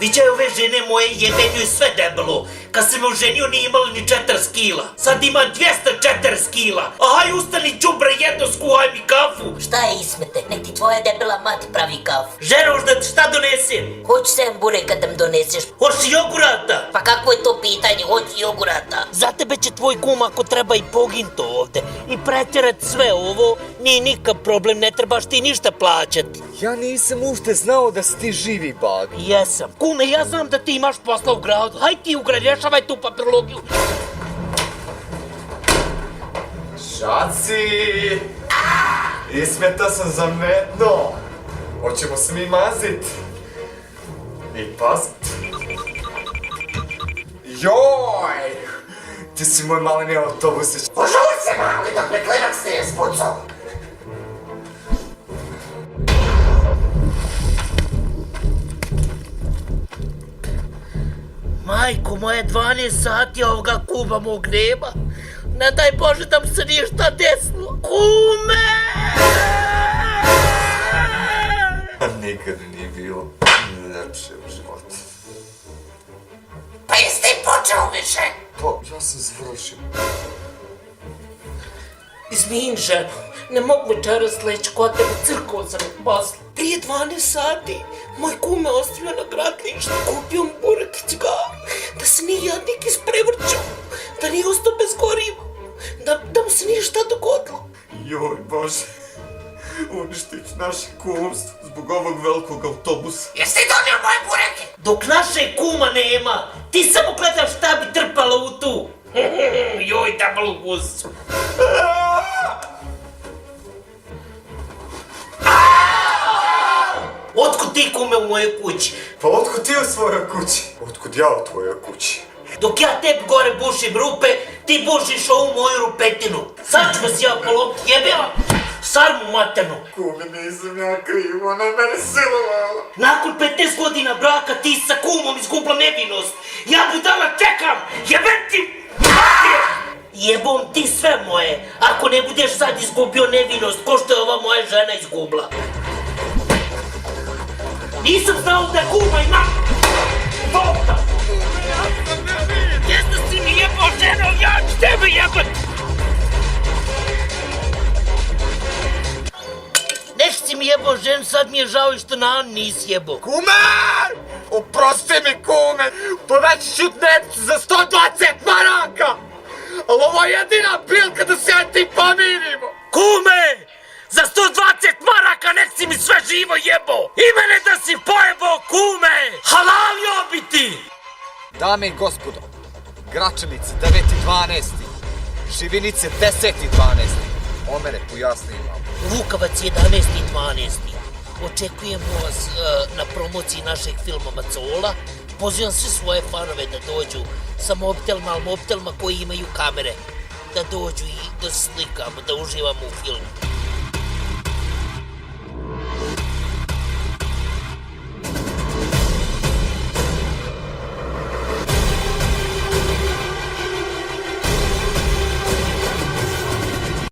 Viđaj ove žene moje, jebenju i sve debelo. Kad sam me oženio nije imalo ni 40 kila. Sad ima 240 kila. Ahaj, ustani đubre, jedno skuhaj mi kafu. Šta je Ismete? Nek ti tvoja debela mati pravi kafu. Ženo, da ti šta donesem? Hoću 7 bureka da mi doneseš. Hoćeš jogurata? Pa kako je to pitanje? Hoću jogurata. Za tebe će tvoj kum ako treba i poginto ovde. I pretjerat sve ovo, nije nikakav problem, ne trebaš ti ništa plaćati. Ja nisam ušte znao da si ti živi, babi. Jesam. Kume, ja znam da ti imaš posla u gradu. Haj ti u grad, rješavaj tu papirologiju. Šaci! Ismeta sam zametno. Hoćemo se mi mazit. I pazit. Joj! Ti si moj maleni autobusić. Požuj se, mali, dok me klinac nije spucao. Majko moje, 12 sati ovoga kuma mog nema. Ne daj Bože da mi se ništa desilo. Kume! Nikad nije bilo lepše u životu. Pa jesi ti počeo više? Pa, ja sam završio. Izvin, ženo, ne mogu večeras leći kod tebe, crkao sam od posla. Prije 12 sati, moj kum me ostavio na gradilištu, kupio mi burek i cigaru, da se nije jadnik isprevrćao, da nije ostao bez goriva, da mu se nije šta dogodilo. Joj, Bože, uništit ću naše kumstvo zbog ovog velikog autobusa. Jesi ti donio moje bureke? Dok naše kuma nema, ti samo gledaš šta bi trpalo u tu. Joj, debelu guzicu. Otkud ti kume u mojoj kući? Pa otkud ti u svojoj kući? Otkud ja u tvojoj kući? Dok ja tebi gore bušim rupe, ti bušiš ovu moju rupetinu. Sad ću vas ja polomiti, jebela! Sarmu maternu. Kume, nisam ja kriv, ona je mene silovala. Nakon 15 godina braka ti sa kumom izgubla nevinost. Ja budala čekam, jebem ti! Jebom ti sve moje, ako ne budeš sad izgubio nevinost, ko što je ova moja žena izgubla. Nisam znao da kuma ima... Volta! Jesno si mi jebao ženo, ja ću tebe jebat! Nešto si mi jebao ženu, sad mi je žao i što na Anu nisi jebao. Kume! Oprosti mi, kume! Poveći ću dnevnicu za 120 maraka! Ali ovo je jedina prilika da se ja ti pomirimo! Kume! Za 120 maraka nek si mi sve živo jebao! I mene da si pojebao, kume! Halalio bi ti! Dame i gospodo, Gračanice 9.12. Živinice 10.12. Omere pojasni vam. Lukavac 11.12. Očekujemo vas na promociji našeg filma Macola. Pozivam sve svoje fanove da dođu sa mobitelima, ali mobitelima koji imaju kamere. Da dođu i da se slikamo, da uživamo u filmu.